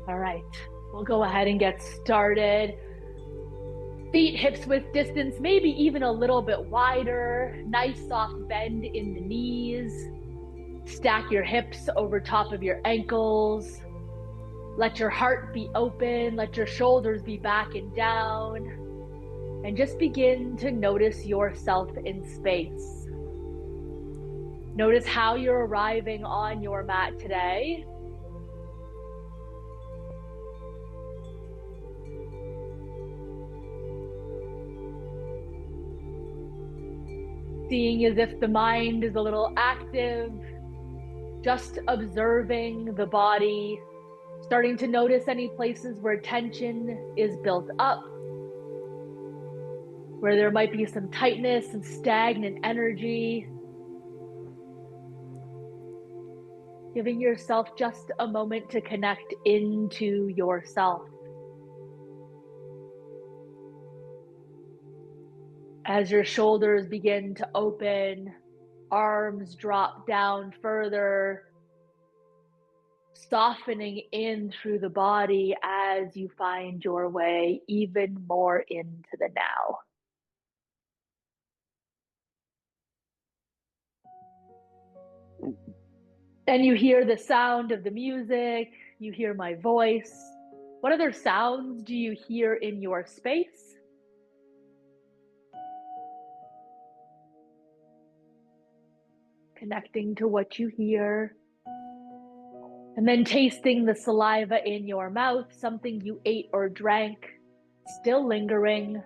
All right, we'll go ahead and get started. Feet hips width distance, maybe even a little bit wider. Nice soft bend in the knees. Stack your hips over top of your ankles. Let your heart be open. Let your shoulders be back and down. And just begin to notice yourself in space. Notice how you're arriving on your mat today. Seeing as if the mind is a little active, just observing the body, starting to notice any places where tension is built up, where there might be some tightness and stagnant energy. Giving yourself just a moment to connect into yourself. As your shoulders begin to open, arms drop down further, softening in through the body as you find your way even more into the now. And you hear the sound of the music, you hear my voice. What other sounds do you hear in your space? Connecting to what you hear. And then tasting the saliva in your mouth, something you ate or drank, still lingering.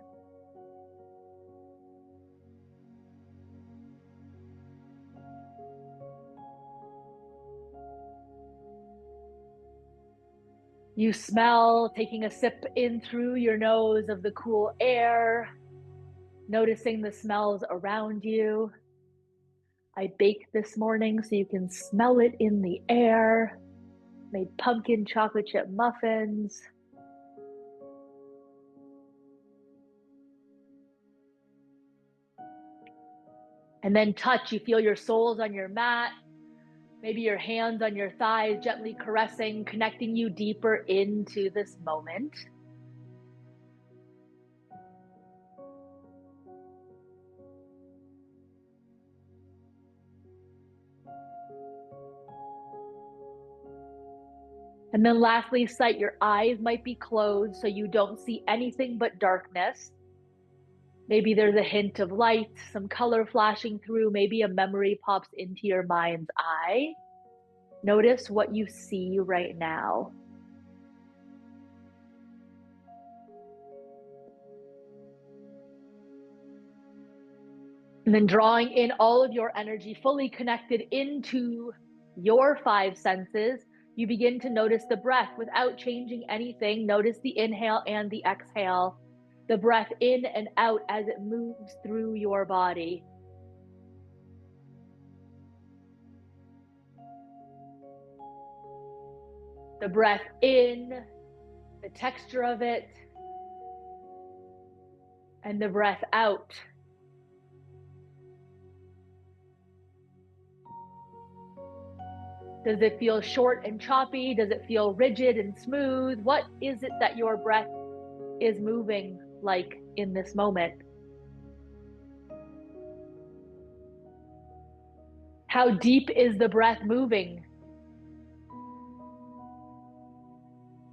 You smell, taking a sip in through your nose of the cool air, noticing the smells around you. I baked this morning so you can smell it in the air. Made pumpkin chocolate chip muffins. And then touch, you feel your soles on your mat, maybe your hands on your thighs, gently caressing, connecting you deeper into this moment. And then lastly, sight, your eyes might be closed so you don't see anything but darkness. Maybe there's a hint of light, some color flashing through, maybe a memory pops into your mind's eye. Notice what you see right now. And then drawing in all of your energy, fully connected into your five senses, you begin to notice the breath without changing anything. Notice the inhale and the exhale, the breath in and out as it moves through your body. The breath in, the texture of it, and the breath out. Does it feel short and choppy? Does it feel rigid and smooth? What is it that your breath is moving like in this moment? How deep is the breath moving?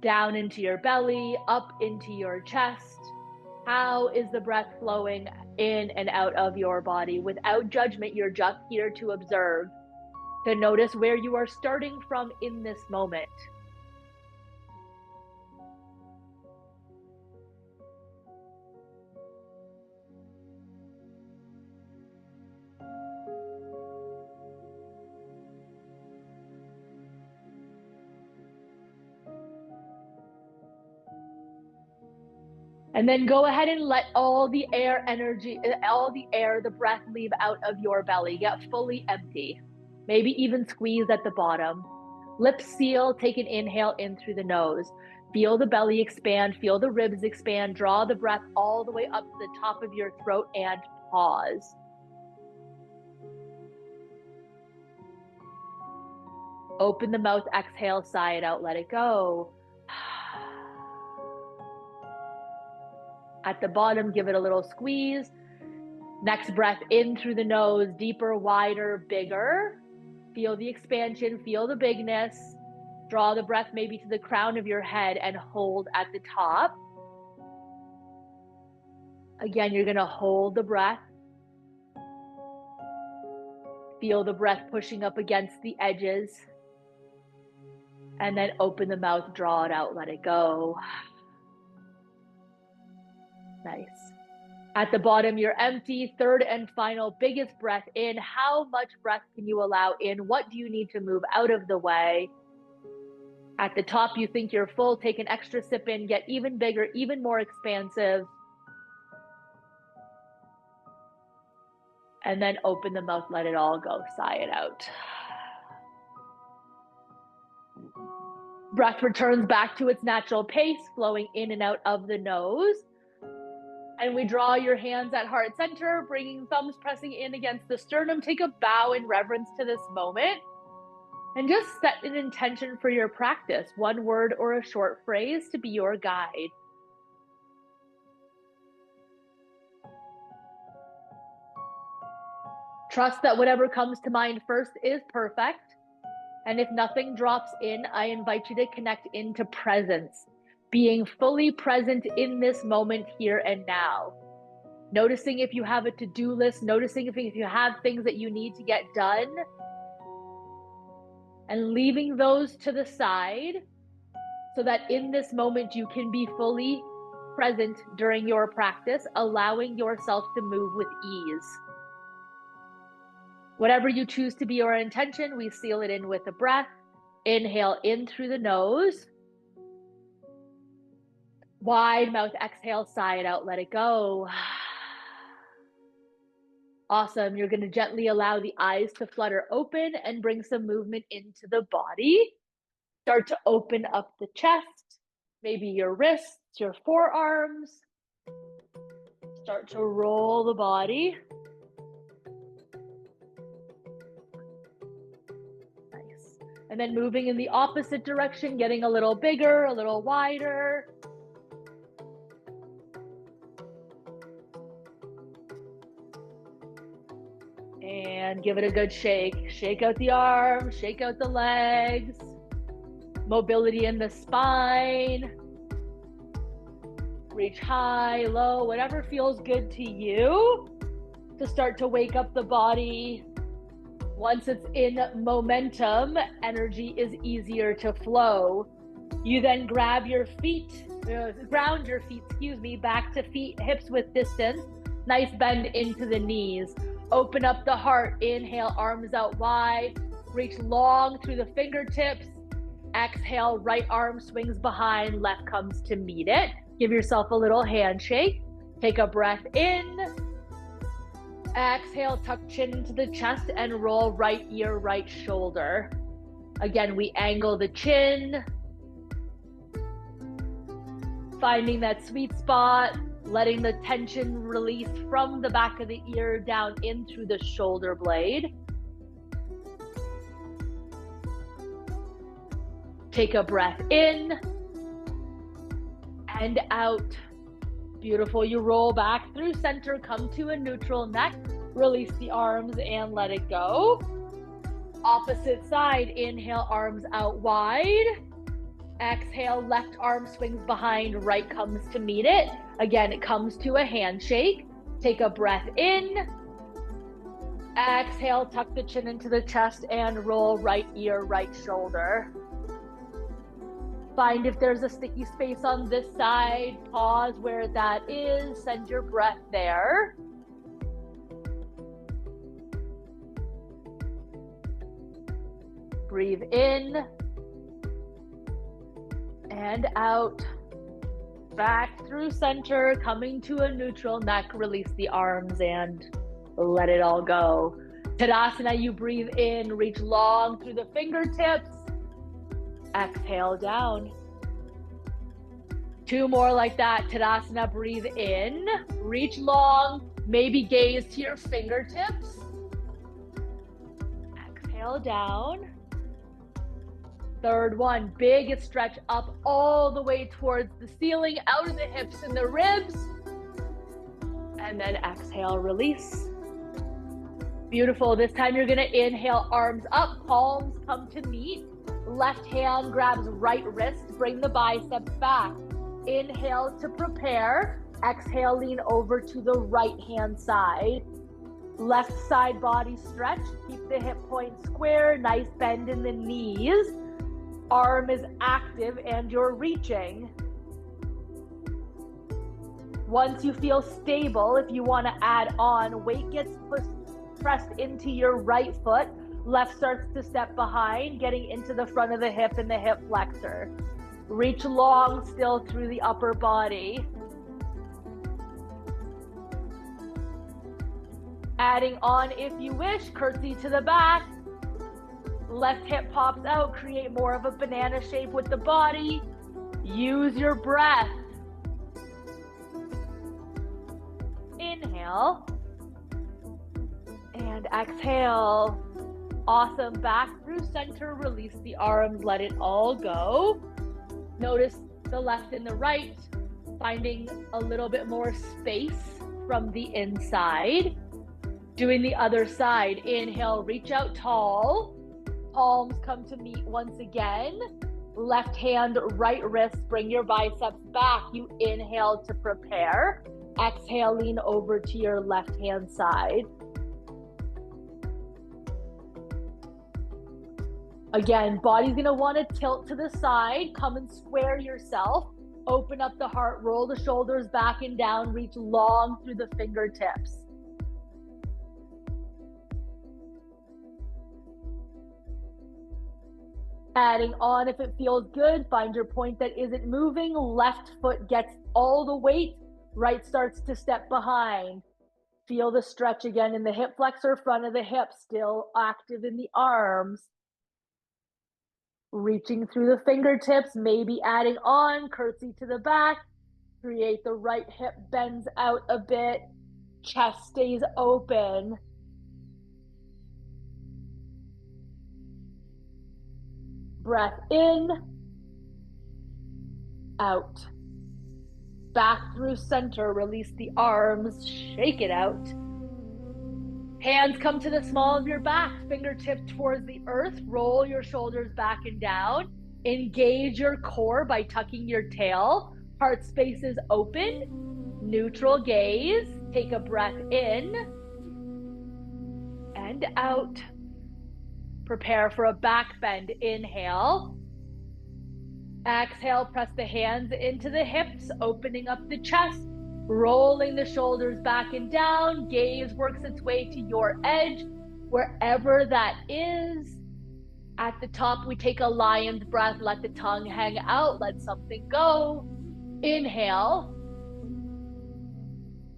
Down into your belly, up into your chest. How is the breath flowing in and out of your body? Without judgment, you're just here to observe, to notice where you are starting from in this moment. And then go ahead and let all the air energy, the breath leave out of your belly. Get fully empty. Maybe even squeeze at the bottom. Lips seal, take an inhale in through the nose. Feel the belly expand, feel the ribs expand. Draw the breath all the way up to the top of your throat and pause. Open the mouth, exhale, sigh it out, let it go. At the bottom, give it a little squeeze. Next breath in through the nose, deeper, wider, bigger. Feel the expansion, feel the bigness. Draw the breath maybe to the crown of your head and hold at the top. Again, you're going to hold the breath. Feel the breath pushing up against the edges. And then open the mouth, draw it out, let it go. Nice. At the bottom, you're empty. Third and final, biggest breath in. How much breath can you allow in? What do you need to move out of the way? At the top, you think you're full. Take an extra sip in. Get even bigger, even more expansive. And then open the mouth, let it all go. Sigh it out. Breath returns back to its natural pace, flowing in and out of the nose. And we draw your hands at heart center, bringing thumbs pressing in against the sternum. Take a bow in reverence to this moment. And just set an intention for your practice, one word or a short phrase to be your guide. Trust that whatever comes to mind first is perfect. And if nothing drops in, I invite you to connect into presence, being fully present in this moment here and now. Noticing if you have a to-do list, noticing if you have things that you need to get done, and leaving those to the side so that in this moment you can be fully present during your practice, allowing yourself to move with ease. Whatever you choose to be your intention, we seal it in with a breath. Inhale in through the nose. Wide mouth, exhale, sigh it out, let it go. Awesome. You're going to gently allow the eyes to flutter open and bring some movement into the body. Start to open up the chest, maybe your wrists, your forearms. Start to roll the body. Nice. And then moving in the opposite direction, getting a little bigger, a little wider. And give it a good shake. Shake out the arms, shake out the legs. Mobility in the spine. Reach high, low, whatever feels good to you to start to wake up the body. Once it's in momentum, energy is easier to flow. You then grab your feet, ground your feet, back to feet, hips width distance. Nice bend into the knees. Open up the heart. Inhale, arms out wide. Reach long through the fingertips. Exhale, right arm swings behind, left comes to meet it. Give yourself a little handshake. Take a breath in. Exhale, tuck chin into the chest and roll right ear, right shoulder. Again, we angle the chin. Finding that sweet spot. Letting the tension release from the back of the ear down in through the shoulder blade. Take a breath in and out. Beautiful. You roll back through center, come to a neutral neck, release the arms and let it go. Opposite side, inhale, arms out wide. Exhale, left arm swings behind, right comes to meet it. Again, it comes to a handshake. Take a breath in. Exhale, tuck the chin into the chest and roll right ear, right shoulder. Find if there's a sticky space on this side. Pause where that is. Send your breath there. Breathe in and out. Back through center, coming to a neutral neck. Release the arms and let it all go. Tadasana, you breathe in, reach long through the fingertips. Exhale down. Two more like that. Tadasana, breathe in, reach long, maybe gaze to your fingertips. Exhale down. Third one, biggest stretch up all the way towards the ceiling, out of the hips and the ribs. And then exhale, release. Beautiful. This time you're gonna inhale, arms up, palms come to meet. Left hand grabs right wrist, bring the biceps back. Inhale to prepare. Exhale, lean over to the right hand side. Left side body stretch. Keep the hip point square, nice bend in the knees. Arm is active and you're reaching. Once you feel stable, if you want to add on, weight gets pressed into your right foot. Left starts to step behind, getting into the front of the hip and the hip flexor. Reach long still through the upper body. Adding on if you wish, curtsy to the back. Left hip pops out, create more of a banana shape with the body. Use your breath. Inhale. And exhale. Awesome. Back through center, release the arms, let it all go. Notice the left and the right, finding a little bit more space from the inside. Doing the other side. Inhale, reach out tall. Palms come to meet once again. Left hand, right wrist, bring your biceps back. You inhale to prepare. Exhale, lean over to your left hand side. Again, body's gonna wanna tilt to the side. Come and square yourself. Open up the heart, roll the shoulders back and down, reach long through the fingertips. Adding on if it feels good, find your point that isn't moving. Left foot gets all the weight, right starts to step behind. Feel the stretch again in the hip flexor, front of the hip, still active in the arms. Reaching through the fingertips, maybe adding on, curtsy to the back. Create the right hip bends out a bit, chest stays open. Breath in, out. Back through center, release the arms, shake it out. Hands come to the small of your back, fingertip towards the earth, roll your shoulders back and down. Engage your core by tucking your tail. Heart space is open. Neutral gaze. Take a breath in and out. Prepare for a back bend. Inhale. Exhale, press the hands into the hips, opening up the chest, rolling the shoulders back and down. Gaze works its way to your edge, wherever that is. At the top, we take a lion's breath, let the tongue hang out, let something go. Inhale.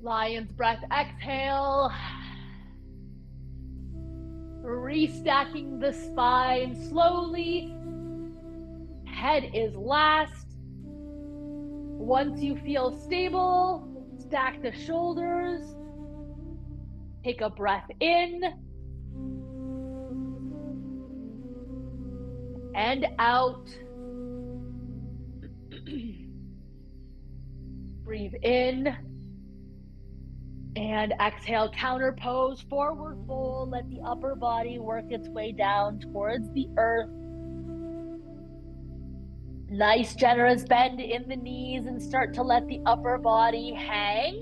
Lion's breath, exhale. Restacking the spine slowly. Head is last. Once you feel stable, stack the shoulders. Take a breath in and out. Breathe in and exhale, counter pose, forward fold. Let the upper body work its way down towards the earth. Nice generous bend in the knees and start to let the upper body hang.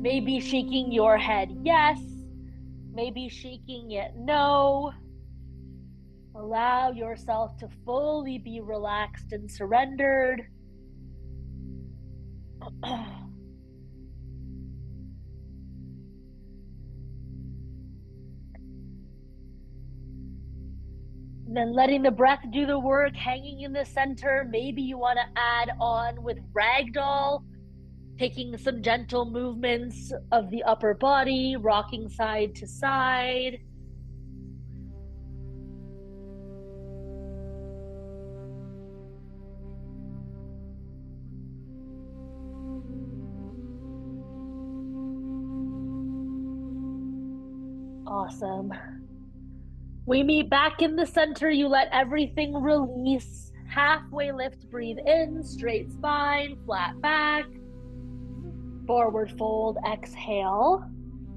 Maybe shaking your head yes, maybe shaking it no. Allow yourself to fully be relaxed and surrendered. Then letting the breath do the work, hanging in the center. Maybe you want to add on with ragdoll, taking some gentle movements of the upper body, rocking side to side. Awesome. We meet back in the center. You let everything release. Halfway lift, breathe in, straight spine, flat back. Forward fold, exhale.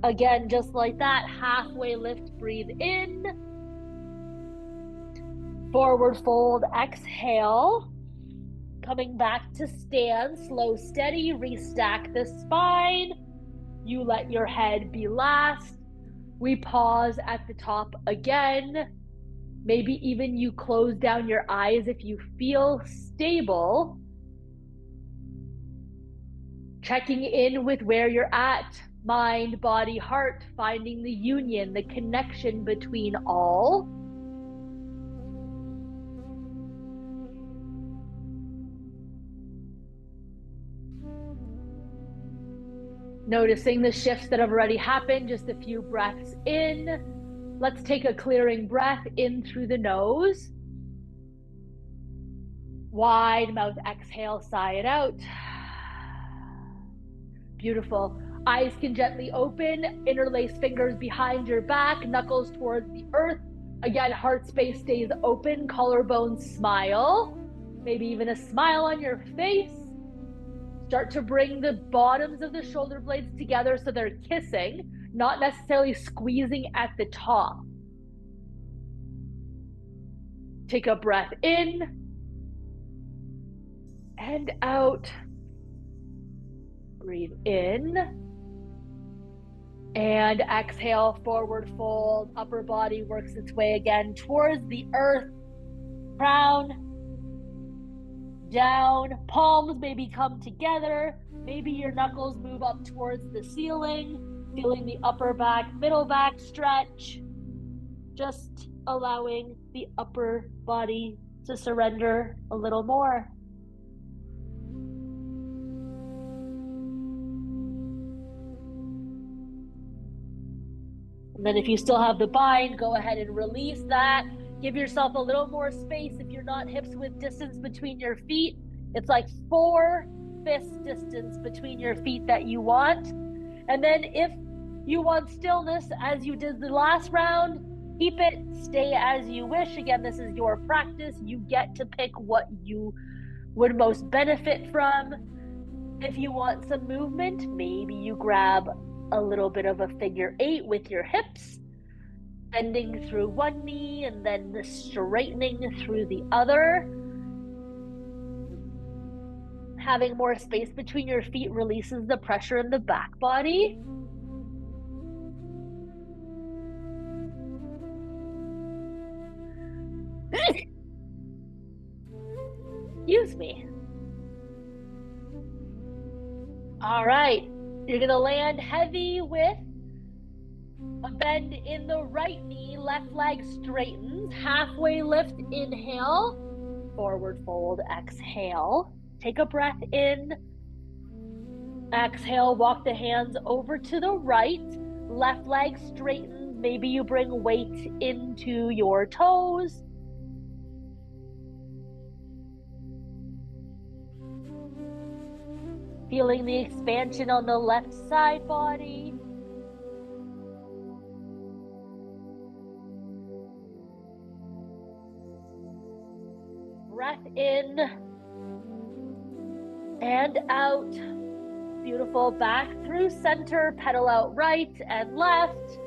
Again, just like that, halfway lift, breathe in. Forward fold, exhale. Coming back to stand, slow, steady, restack the spine. You let your head be last. We pause at the top again. Maybe even you close down your eyes if you feel stable. Checking in with where you're at, mind, body, heart, finding the union, the connection between all. Noticing the shifts that have already happened, just a few breaths in. Let's take a clearing breath in through the nose. Wide mouth exhale, sigh it out. Beautiful. Eyes can gently open, interlace fingers behind your back, knuckles towards the earth. Again, heart space stays open, collarbones smile. Maybe even a smile on your face. Start to bring the bottoms of the shoulder blades together so they're kissing, not necessarily squeezing at the top. Take a breath in and out. Breathe in and exhale, forward fold. Upper body works its way again towards the earth. Crown down, palms maybe come together. Maybe your knuckles move up towards the ceiling, feeling the upper back, middle back stretch. Just allowing the upper body to surrender a little more. And then if you still have the bind, go ahead and release that. Give yourself a little more space if you're not hips width distance between your feet. It's like 4 fist distance between your feet that you want. And then if you want stillness as you did the last round, keep it, stay as you wish. Again, this is your practice. You get to pick what you would most benefit from. If you want some movement, maybe you grab a little bit of a figure 8 with your hips, bending through one knee and then straightening through the other. Having more space between your feet releases the pressure in the back body. Excuse me. All right, you're gonna land heavy with a bend in the right knee, left leg straightens, halfway lift, inhale, forward fold, exhale. Take a breath in, exhale, walk the hands over to the right, left leg straightens, maybe you bring weight into your toes. Feeling the expansion on the left side body. Breath in and out. Beautiful. Back through center, pedal out right and left.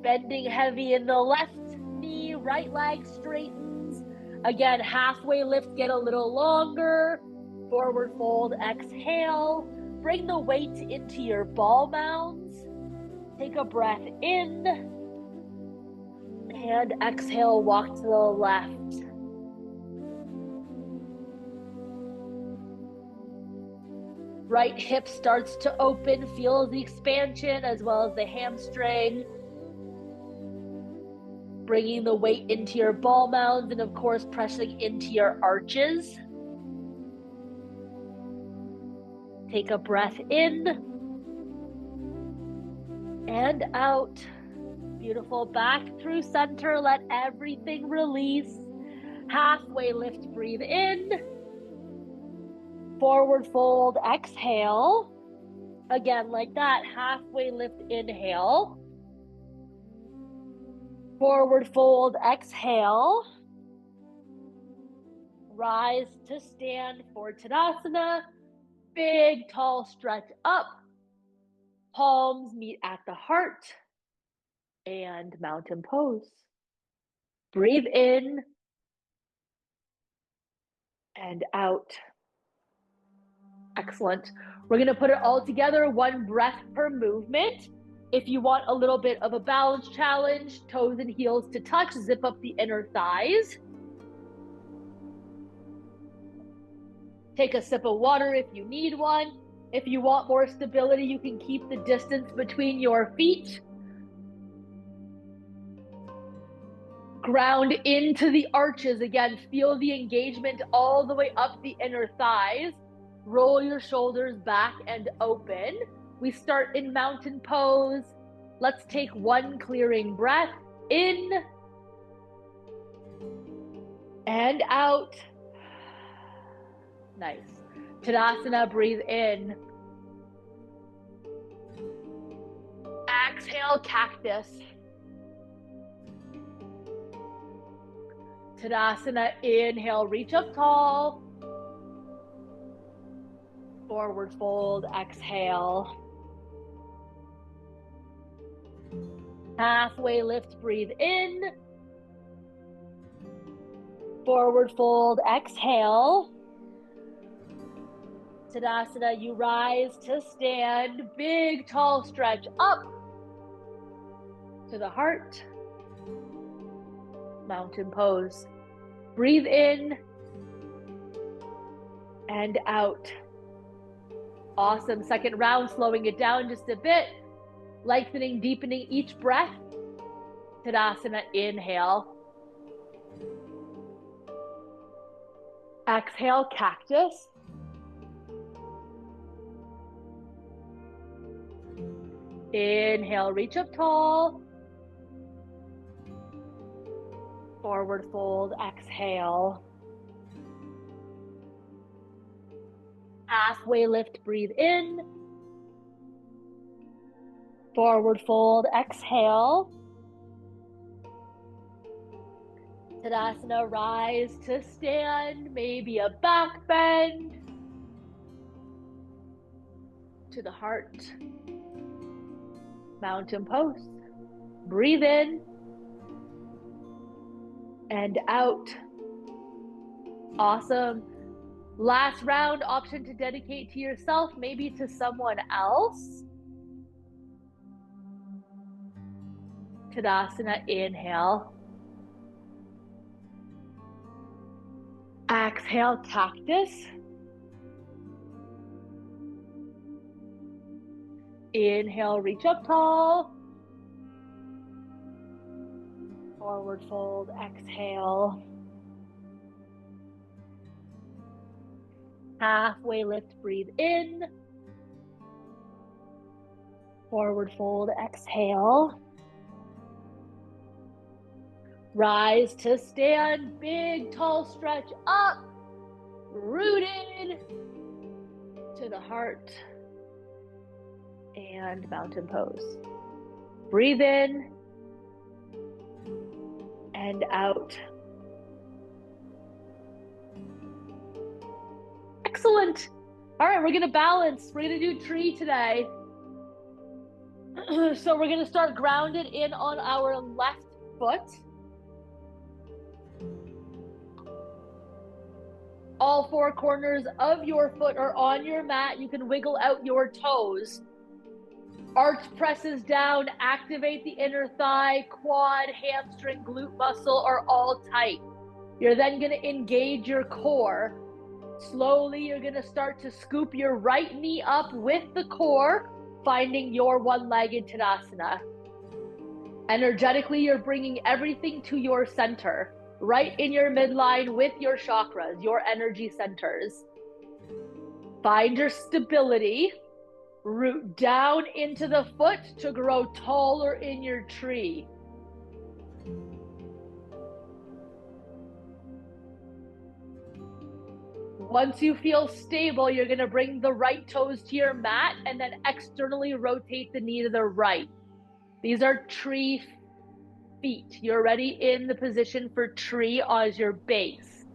Bending heavy in the left knee, right leg straightens. Again, halfway lift, get a little longer. Forward fold, exhale. Bring the weight into your ball mounds. Take a breath in. And exhale, walk to the left. Right hip starts to open, feel the expansion as well as the hamstring. Bringing the weight into your ball mounds and of course pressing into your arches. Take a breath in and out. Beautiful. Back through center, let everything release. Halfway lift, breathe in. Forward fold, exhale. Again, like that, halfway lift, inhale. Forward fold, exhale. Rise to stand for Tadasana. Big, tall stretch up. Palms meet at the heart. And mountain pose. Breathe in and out. Excellent. We're going to put it all together, one breath per movement. If you want a little bit of a balance challenge, toes and heels to touch, zip up the inner thighs. Take a sip of water if you need one. If you want more stability, you can keep the distance between your feet. Ground into the arches. Again, feel the engagement all the way up the inner thighs. Roll your shoulders back and open. We start in mountain pose. Let's take one clearing breath in and out. Nice. Tadasana, breathe in. Exhale, cactus. Tadasana, inhale, reach up tall. Forward fold, exhale. Halfway lift, breathe in. Forward fold, exhale. Tadasana, you rise to stand. Big, tall stretch up to the heart. Mountain pose. Breathe in and out. Awesome. Second round, slowing it down just a bit. Lengthening, deepening each breath. Tadasana, inhale. Exhale, cactus. Inhale, reach up tall. Forward fold, exhale. Halfway lift, breathe in. Forward fold, exhale. Tadasana, rise to stand, maybe a back bend to the heart. Mountain pose. Breathe in and out. Awesome. Last round, option to dedicate to yourself, maybe to someone else. Tadasana, inhale. Exhale, cactus. Inhale, reach up tall. Forward fold, exhale. Halfway lift, breathe in. Forward fold, exhale. Rise to stand, big, tall stretch up. Rooted to the heart. And mountain pose. Breathe in and out. Excellent. All right, we're going to balance. We're going to do tree today. So we're going to start grounded in on our left foot. All four corners of your foot are on your mat. You can wiggle out your toes. Arch presses down, activate the inner thigh, quad, hamstring, glute muscle are all tight. You're then going to engage your core. Slowly, you're going to start to scoop your right knee up with the core, finding your one-legged Tadasana. Energetically, you're bringing everything to your center, right in your midline with your chakras, your energy centers. Find your stability. Root down into the foot to grow taller in your tree. Once you feel stable, you're going to bring the right toes to your mat and then externally rotate the knee to the right. These are tree feet. You're already in the position for tree as your base.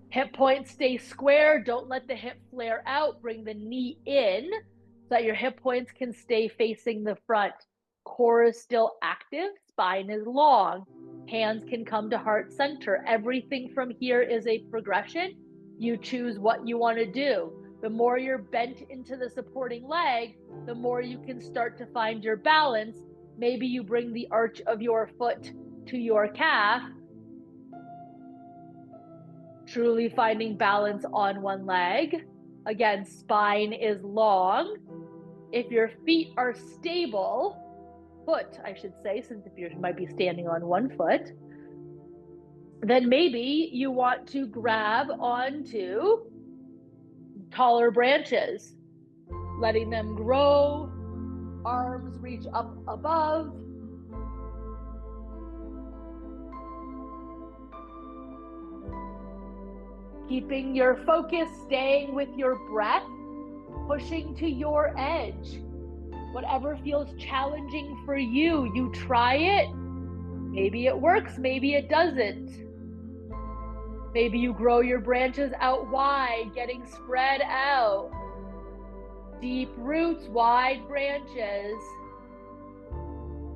Hip points stay square. Don't let the hip flare out. Bring the knee in so that your hip points can stay facing the front. Core is still active. Spine is long. Hands can come to heart center. Everything from here is a progression. You choose what you want to do. The more you're bent into the supporting leg, the more you can start to find your balance. Maybe you bring the arch of your foot to your calf, truly finding balance on one leg. Again, spine is long. If your feet are stable, foot, I should say, since if you might be standing on one foot, then maybe you want to grab onto taller branches, letting them grow, arms reach up above. Keeping your focus, staying with your breath, pushing to your edge. Whatever feels challenging for you, you try it. Maybe it works, maybe it doesn't. Maybe you grow your branches out wide, getting spread out. Deep roots, wide branches.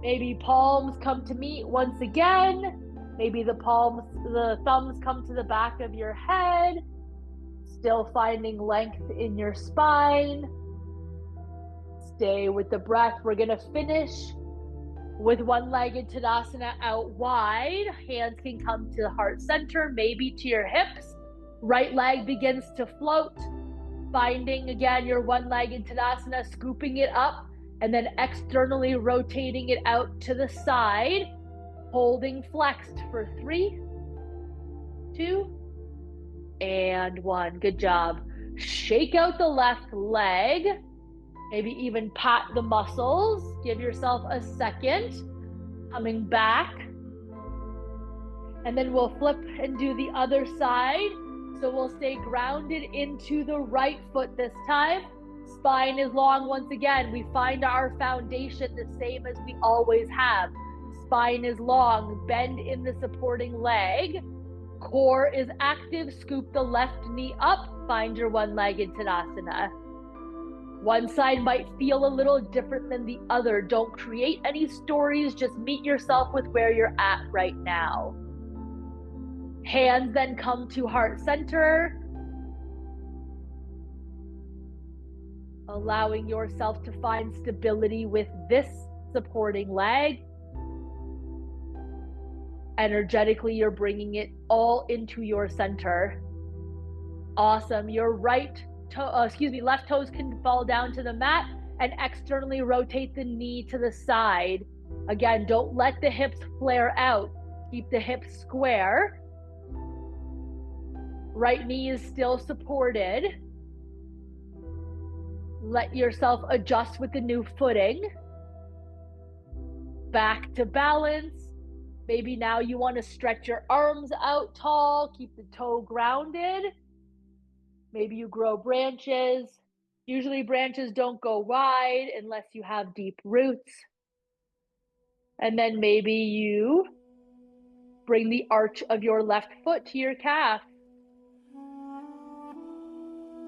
Maybe palms come to meet once again. Maybe the thumbs come to the back of your head. Still finding length in your spine. Stay with the breath. We're going to finish with one-legged Tadasana out wide. Hands can come to the heart center, maybe to your hips. Right leg begins to float. Finding, again, your one-legged Tadasana, scooping it up, and then externally rotating it out to the side. Holding flexed for 3, 2, and 1. Good job. Shake out the left leg. Maybe even pat the muscles. Give yourself a second. Coming back. And then we'll flip and do the other side. So we'll stay grounded into the right foot this time. Spine is long once again. We find our foundation the same as we always have. Spine is long. Bend in the supporting leg. Core is active. Scoop the left knee up. Find your one-legged Tadasana. One side might feel a little different than the other. Don't create any stories. Just meet yourself with where you're at right now. Hands then come to heart center. Allowing yourself to find stability with this supporting leg. Energetically, you're bringing it all into your center. Awesome. Your left toes can fall down to the mat and externally rotate the knee to the side. Again, don't let the hips flare out. Keep the hips square. Right knee is still supported. Let yourself adjust with the new footing. Back to balance. Maybe now you want to stretch your arms out tall. Keep the toe grounded. Maybe you grow branches. Usually branches don't go wide unless you have deep roots. And then maybe you bring the arch of your left foot to your calf.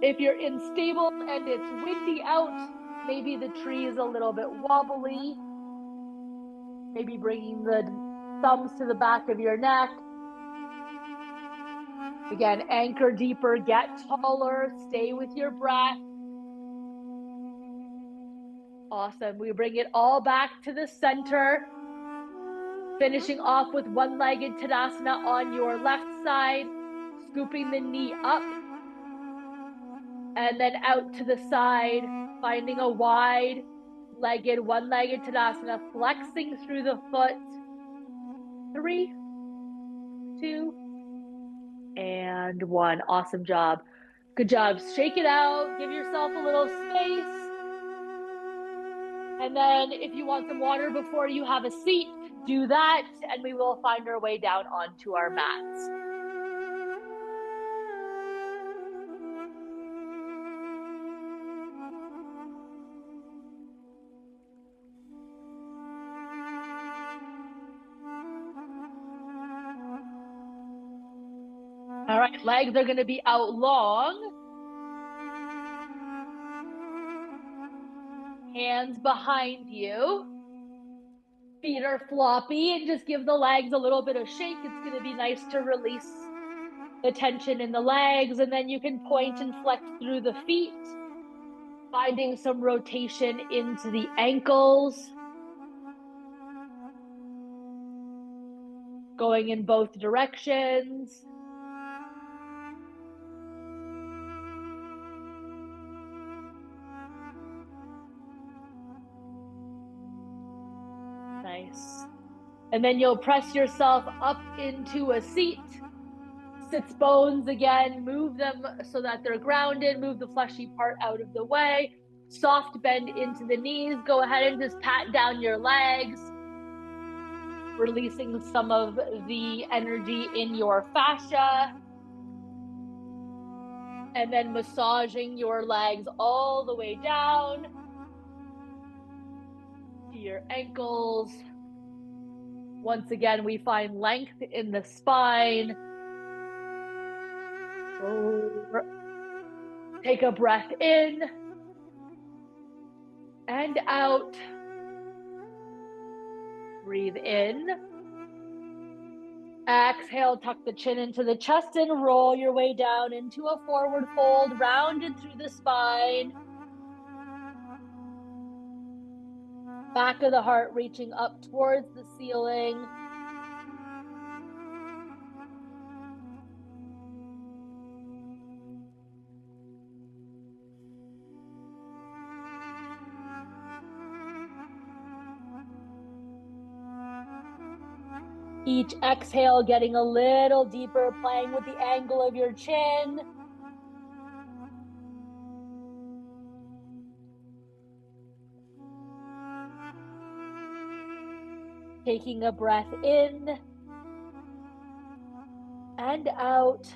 If you're unstable and it's windy out, maybe the tree is a little bit wobbly. Maybe bringing the thumbs to the back of your neck. Again, anchor deeper, get taller, stay with your breath. Awesome. We bring it all back to the center. Finishing off with one-legged Tadasana on your left side, scooping the knee up. And then out to the side, finding a wide-legged, one-legged Tadasana, flexing through the foot. 3, 2, and 1. Awesome job. Good job. Shake it out. Give yourself a little space. And then if you want some water before you have a seat, do that, and we will find our way down onto our mats. All right, legs are going to be out long. Hands behind you. Feet are floppy, and just give the legs a little bit of shake. It's going to be nice to release the tension in the legs, and then you can point and flex through the feet, finding some rotation into the ankles, going in both directions. Nice. And then you'll press yourself up into a seat. Sits bones again, move them so that they're grounded, move the fleshy part out of the way. Soft bend into the knees. Go ahead and just pat down your legs, releasing some of the energy in your fascia. And then massaging your legs all the way down to your ankles. Once again, we find length in the spine. Take a breath in and out. Breathe in. Exhale, tuck the chin into the chest and roll your way down into a forward fold, rounded through the spine. Back of the heart reaching up towards the ceiling. Each exhale getting a little deeper, playing with the angle of your chin. Taking a breath in and out.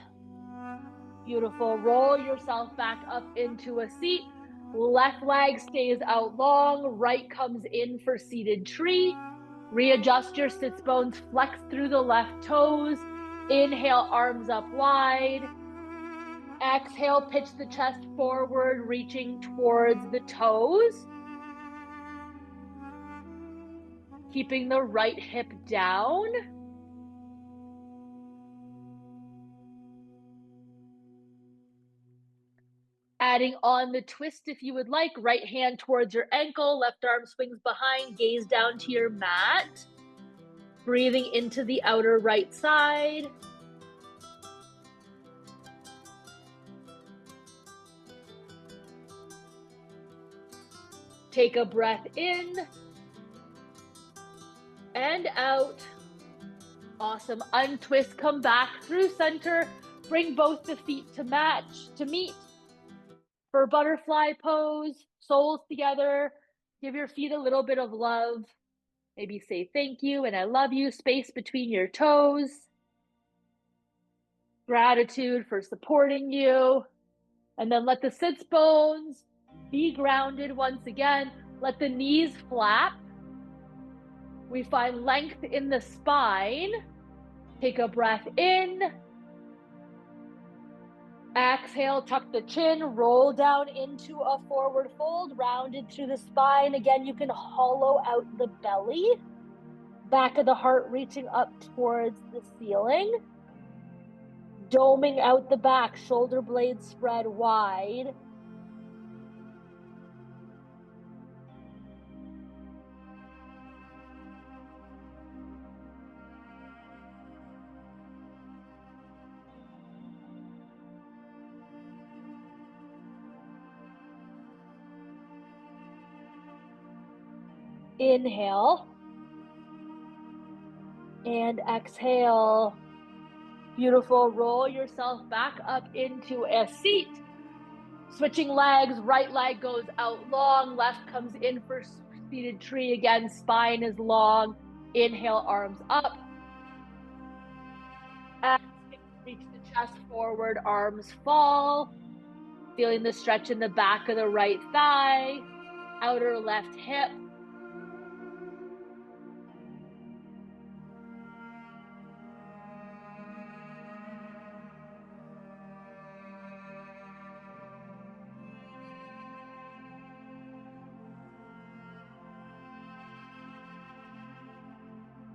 Beautiful. Roll yourself back up into a seat. Left leg stays out long. Right comes in for seated tree. Readjust your sits bones. Flex through the left toes. Inhale, arms up wide. Exhale, pitch the chest forward, reaching towards the toes. Keeping the right hip down. Adding on the twist if you would like. Right hand towards your ankle, left arm swings behind, gaze down to your mat. Breathing into the outer right side. Take a breath in and out. Awesome. Untwist, come back through center. Bring both the feet to meet. For butterfly pose, soles together. Give your feet a little bit of love. Maybe say thank you and I love you. Space between your toes. Gratitude for supporting you. And then let the sits bones be grounded once again. Let the knees flap. We find length in the spine. Take a breath in. Exhale, tuck the chin, roll down into a forward fold, rounded through the spine. Again, you can hollow out the belly. Back of the heart reaching up towards the ceiling. Doming out the back, shoulder blades spread wide. Inhale and exhale. Beautiful. Roll yourself back up into a seat. Switching legs, right leg goes out long, left comes in for seated tree. Again, spine is long. Inhale, arms up. Exhale, reach the chest forward, arms fall. Feeling the stretch in the back of the right thigh, outer left hip.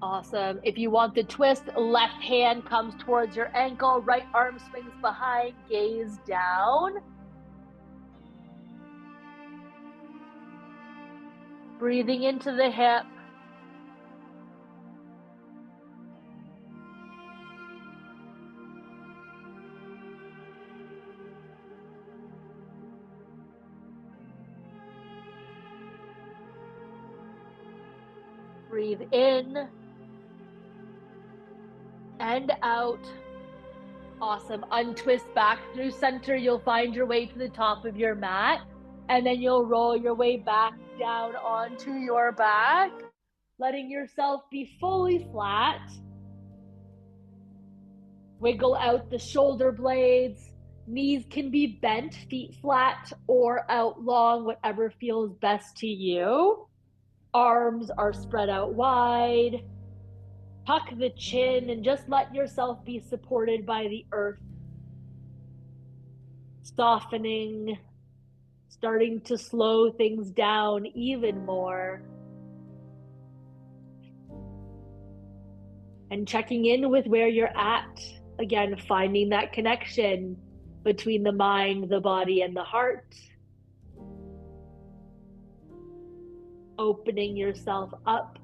Awesome. If you want the twist, left hand comes towards your ankle, right arm swings behind, gaze down. Breathing into the hip. Breathe in and out. Awesome. Untwist back through center. You'll find your way to the top of your mat. And then you'll roll your way back down onto your back, letting yourself be fully flat. Wiggle out the shoulder blades. Knees can be bent, feet flat or out long, whatever feels best to you. Arms are spread out wide. Tuck the chin and just let yourself be supported by the earth. Softening, starting to slow things down even more. And checking in with where you're at. Again, finding that connection between the mind, the body, and the heart. Opening yourself up.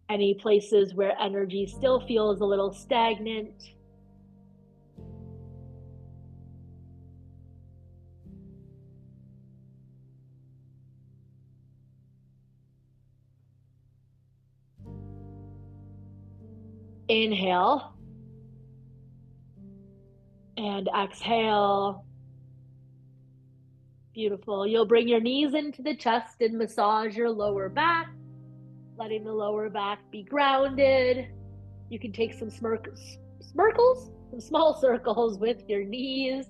Any places where energy still feels a little stagnant. Inhale. And exhale. Beautiful. You'll bring your knees into the chest and massage your lower back, letting the lower back be grounded. You can take some some small circles with your knees.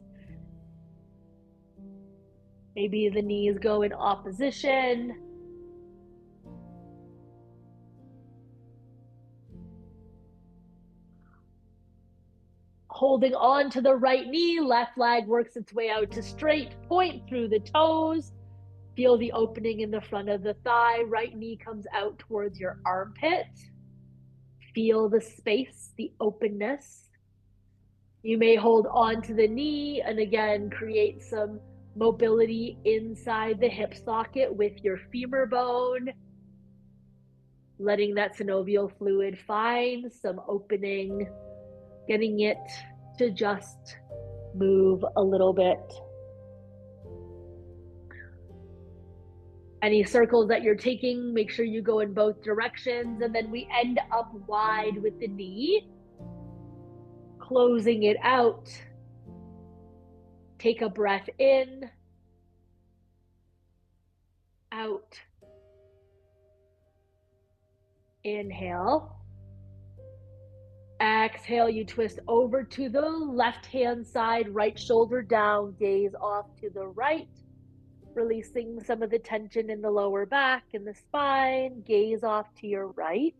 Maybe the knees go in opposition. Holding on to the right knee, left leg works its way out to straight, point through the toes. Feel the opening in the front of the thigh. Right knee comes out towards your armpit. Feel the space, the openness. You may hold on to the knee and again create some mobility inside the hip socket with your femur bone. Letting that synovial fluid find some opening, getting it to just move a little bit. Any circles that you're taking, make sure you go in both directions. And then we end up wide with the knee, closing it out. Take a breath in, out. Inhale. Exhale, you twist over to the left hand side, right shoulder down, gaze off to the right, releasing some of the tension in the lower back and the spine, gaze off to your right.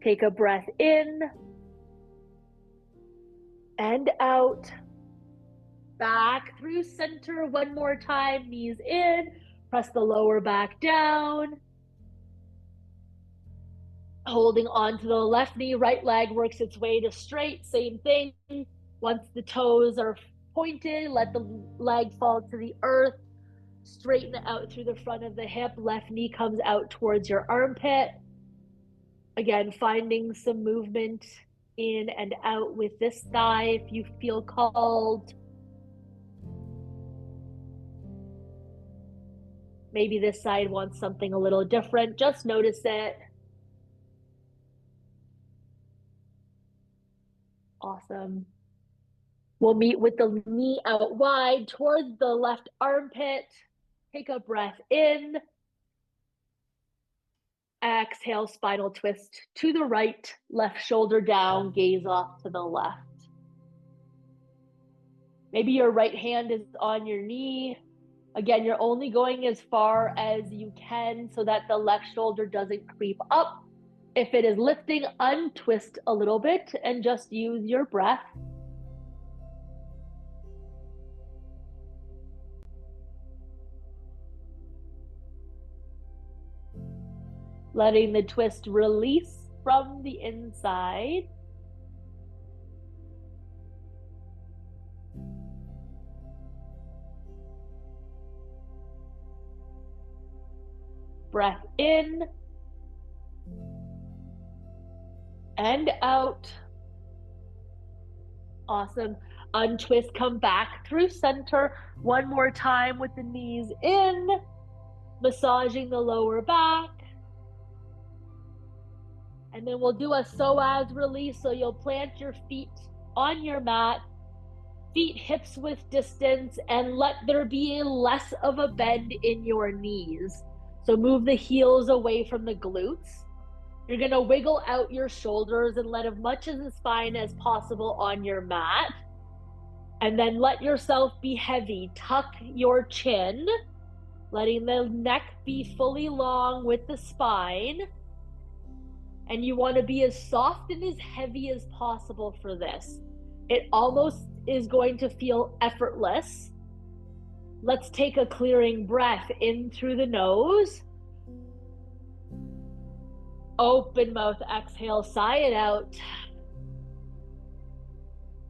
Take a breath in and out. Back through center one more time, knees in, press the lower back down. Holding on to the left knee, right leg works its way to straight, same thing. Once the toes are pointed, let the leg fall to the earth. Straighten it out through the front of the hip. Left knee comes out towards your armpit. Again, finding some movement in and out with this thigh if you feel called. Maybe this side wants something a little different. Just notice it. Awesome. We'll meet with the knee out wide towards the left armpit. Take a breath in Exhale, spinal twist to the right, left shoulder down, gaze off to the left. Maybe your right hand is on your knee. Again, you're only going as far as you can so that the left shoulder doesn't creep up. If it is lifting, untwist a little bit and just use your breath. Letting the twist release from the inside. Breath in and out. Awesome. Untwist, come back through center. One more time with the knees in, massaging the lower back. And then we'll do a psoas release. So you'll plant your feet on your mat, feet hips width distance, and let there be less of a bend in your knees. So move the heels away from the glutes. You're going to wiggle out your shoulders and let as much of the spine as possible on your mat. And then let yourself be heavy. Tuck your chin, letting the neck be fully long with the spine. And you want to be as soft and as heavy as possible for this. It almost is going to feel effortless. Let's take a clearing breath in through the nose. Open mouth, exhale, sigh it out.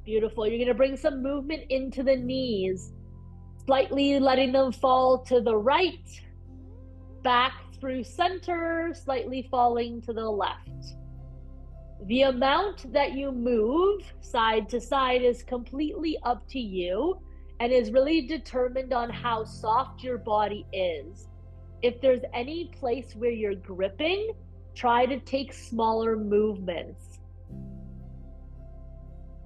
Beautiful. You're going to bring some movement into the knees, slightly letting them fall to the right, back through center, slightly falling to the left. The amount that you move side to side is completely up to you and is really determined on how soft your body is. If there's any place where you're gripping, try to take smaller movements.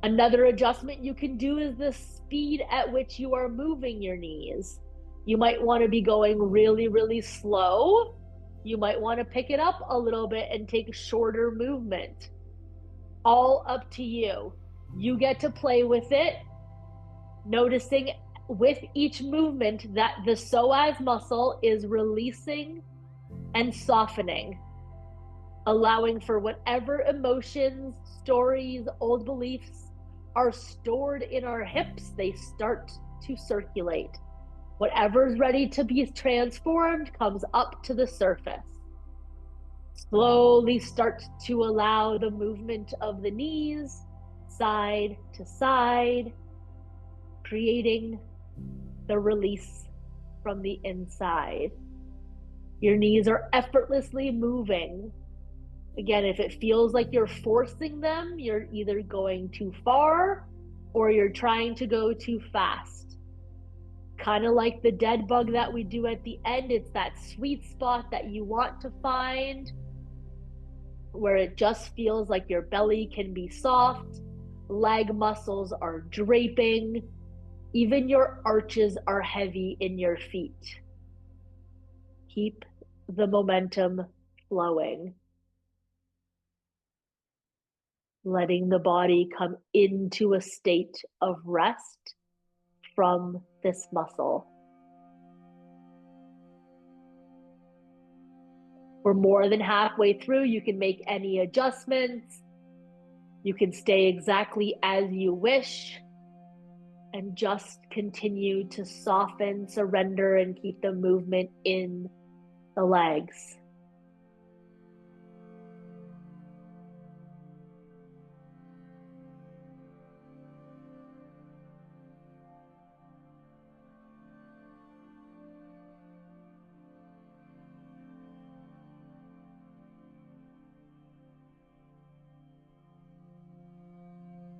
Another adjustment you can do is the speed at which you are moving your knees. You might want to be going really, really slow. You might want to pick it up a little bit and take shorter movement. All up to you. You get to play with it, noticing with each movement that the psoas muscle is releasing and softening, allowing for whatever emotions, stories, old beliefs are stored in our hips, they start to circulate. Whatever's ready to be transformed comes up to the surface. Slowly start to allow the movement of the knees side to side, creating the release from the inside. Your knees are effortlessly moving. Again, if it feels like you're forcing them, you're either going too far or you're trying to go too fast. Kind of like the dead bug that we do at the end, it's that sweet spot that you want to find where it just feels like your belly can be soft, leg muscles are draping, even your arches are heavy in your feet. Keep the momentum flowing. Letting the body come into a state of rest from this muscle. We're more than halfway through. You can make any adjustments. You can stay exactly as you wish and just continue to soften, surrender, and keep the movement in the legs.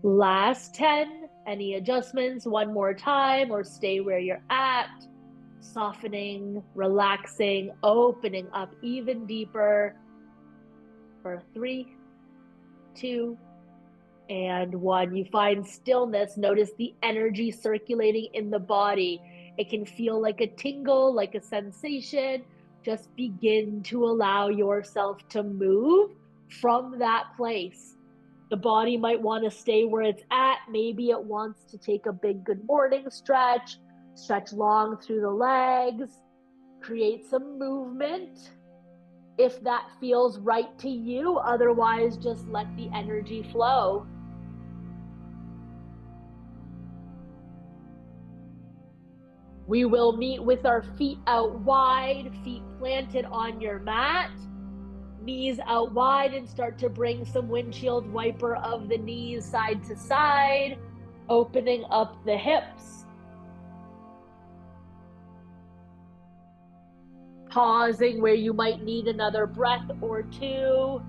Last 10, any adjustments, one more time, or stay where you're at, softening, relaxing, opening up even deeper for 3, 2, and 1. You find stillness, notice the energy circulating in the body. It can feel like a tingle, like a sensation. just begin to allow yourself to move from that place. The body might want to stay where it's at. Maybe it wants to take a big good morning stretch, stretch long through the legs, create some movement if that feels right to you. Otherwise, just let the energy flow. We will meet with our feet out wide, feet planted on your mat, knees out wide, and start to bring some windshield wiper of the knees side to side, opening up the hips. Pausing where you might need another breath or two.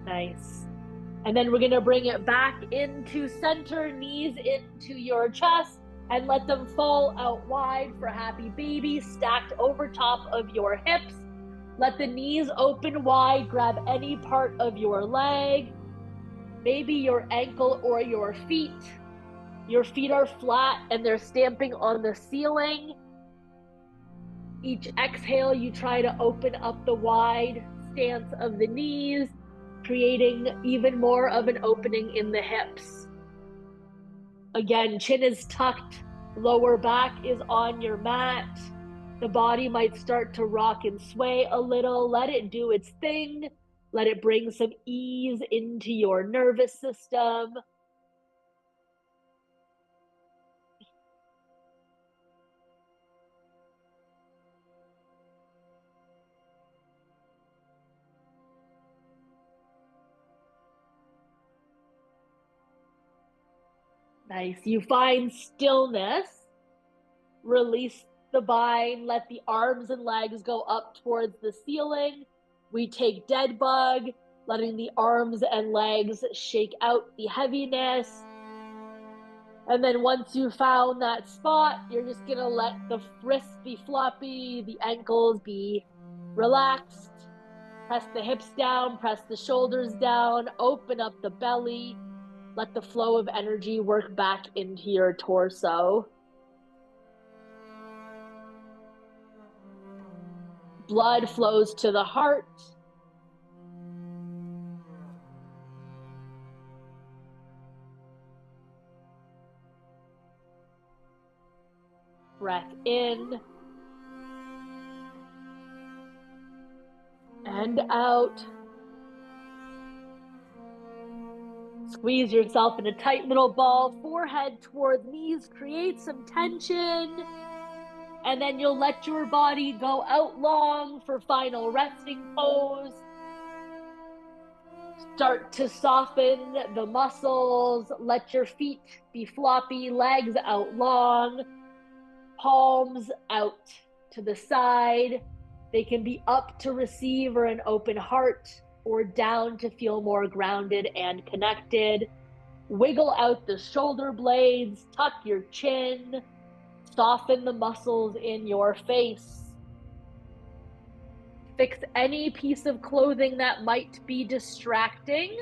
Nice. And then we're going to bring it back into center, knees into your chest, and let them fall out wide for happy baby, stacked over top of your hips. Let the knees open wide, grab any part of your leg, maybe your ankle or your feet. Your feet are flat and they're stamping on the ceiling. Each exhale, you try to open up the wide stance of the knees, creating even more of an opening in the hips. Again, chin is tucked, lower back is on your mat. The body might start to rock and sway a little. Let it do its thing. Let it bring some ease into your nervous system. Nice. You find stillness. Release the bind. Let the arms and legs go up towards the ceiling. We take dead bug, letting the arms and legs shake out the heaviness. And then once you found that spot, you're just going to let the wrists be floppy, the ankles be relaxed. Press the hips down, press the shoulders down, open up the belly. Let the flow of energy work back into your torso. Blood flows to the heart. Breath in and out. Squeeze yourself in a tight little ball, forehead towards knees, create some tension. And then you'll let your body go out long for final resting pose. Start to soften the muscles. Let your feet be floppy, legs out long, palms out to the side. They can be up to receive or an open heart, or down to feel more grounded and connected. Wiggle out the shoulder blades, tuck your chin, soften the muscles in your face. Fix any piece of clothing that might be distracting.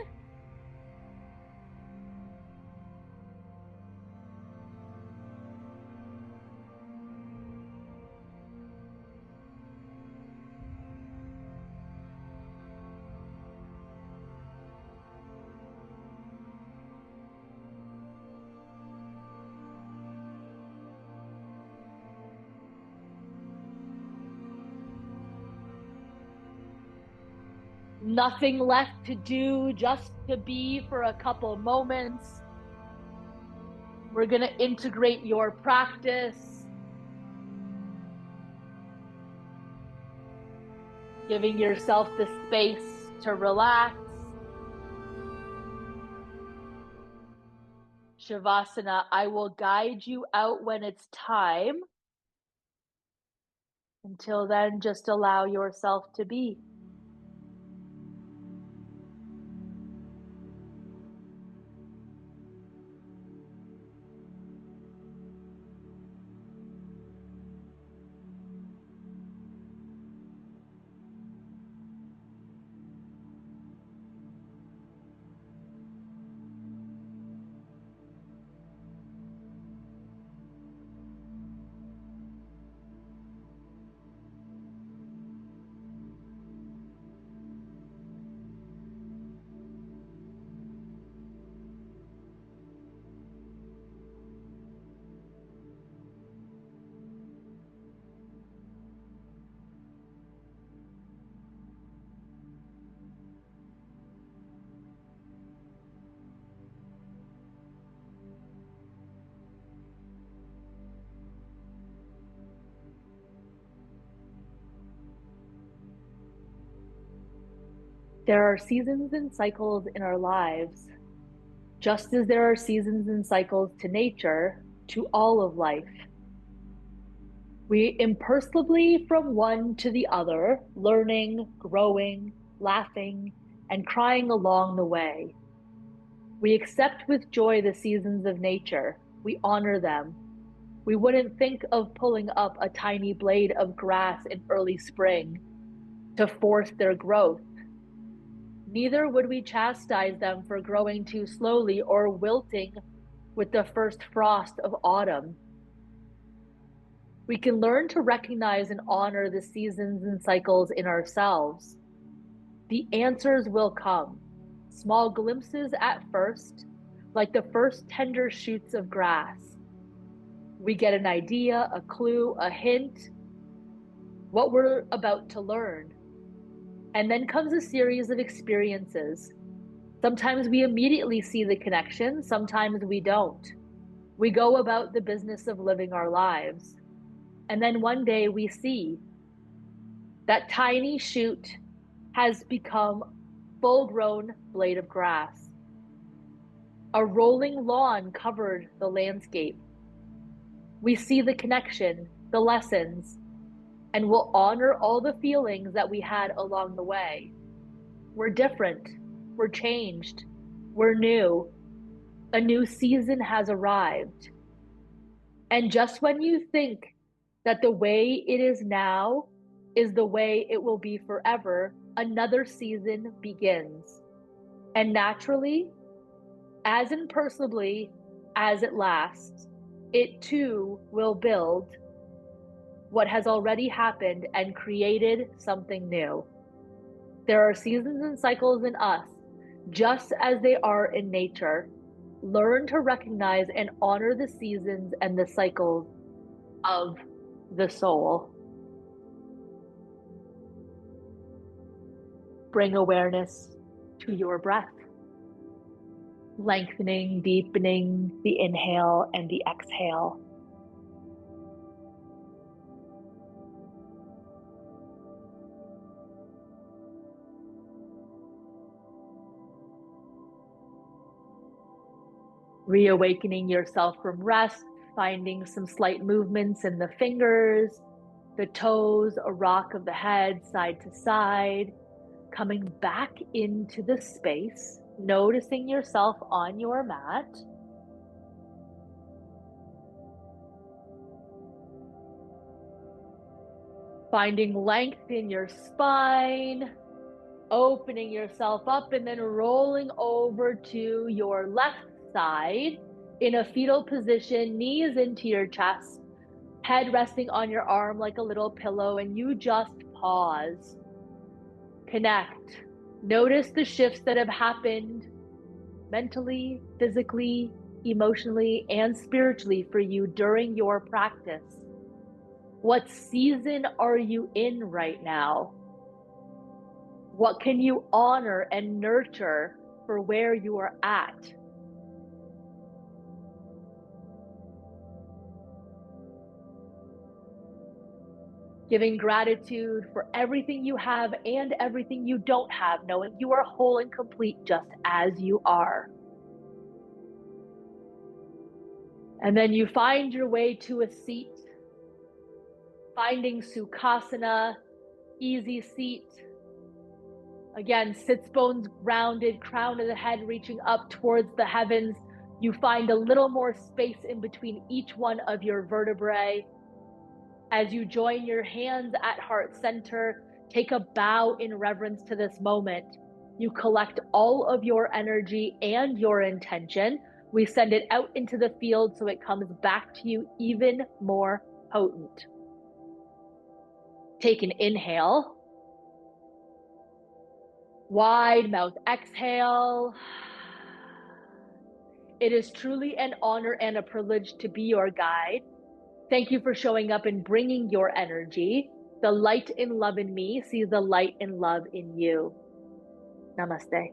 Nothing left to do, just to be for a couple moments. We're going to integrate your practice, giving yourself the space to relax. Shavasana, I will guide you out when it's time. Until then, just allow yourself to be. There are seasons and cycles in our lives, just as there are seasons and cycles to nature, to all of life. We impersonally from one to the other, learning, growing, laughing, and crying along the way. We accept with joy the seasons of nature. We honor them. We wouldn't think of pulling up a tiny blade of grass in early spring to force their growth. Neither would we chastise them for growing too slowly or wilting with the first frost of autumn. We can learn to recognize and honor the seasons and cycles in ourselves. The answers will come, small glimpses at first, like the first tender shoots of grass. We get an idea, a clue, a hint, what we're about to learn. And then comes a series of experiences. Sometimes we immediately see the connection, sometimes we don't. We go about the business of living our lives. And then one day we see that tiny shoot has become full-grown blade of grass. A rolling lawn covered the landscape. We see the connection, the lessons, and we'll honor all the feelings that we had along the way. We're different, we're changed, we're new. A new season has arrived. And just when you think that the way it is now is the way it will be forever, another season begins. And naturally, as impersonally as it lasts, it too will build what has already happened and created something new. There are seasons and cycles in us, just as they are in nature. Learn to recognize and honor the seasons and the cycles of the soul. Bring awareness to your breath, lengthening, deepening the inhale and the exhale. Reawakening yourself from rest, finding some slight movements in the fingers, the toes, a rock of the head side to side, coming back into the space, noticing yourself on your mat. Finding length in your spine, opening yourself up and then rolling over to your left side in a fetal position, knees into your chest, head resting on your arm like a little pillow, and you just pause. Connect. Notice the shifts that have happened mentally, physically, emotionally, and spiritually for you during your practice. What season are you in right now? What can you honor and nurture for where you are at? Giving gratitude for everything you have and everything you don't have, knowing you are whole and complete just as you are. And then you find your way to a seat, finding Sukhasana, easy seat. Again, sits bones grounded, crown of the head reaching up towards the heavens. You find a little more space in between each one of your vertebrae. As you join your hands at heart center, take a bow in reverence to this moment. You collect all of your energy and your intention. We send it out into the field so it comes back to you even more potent. Take an inhale. Wide mouth exhale. It is truly an honor and a privilege to be your guide. Thank you for showing up and bringing your energy. The light and love in me sees the light and love in you. Namaste.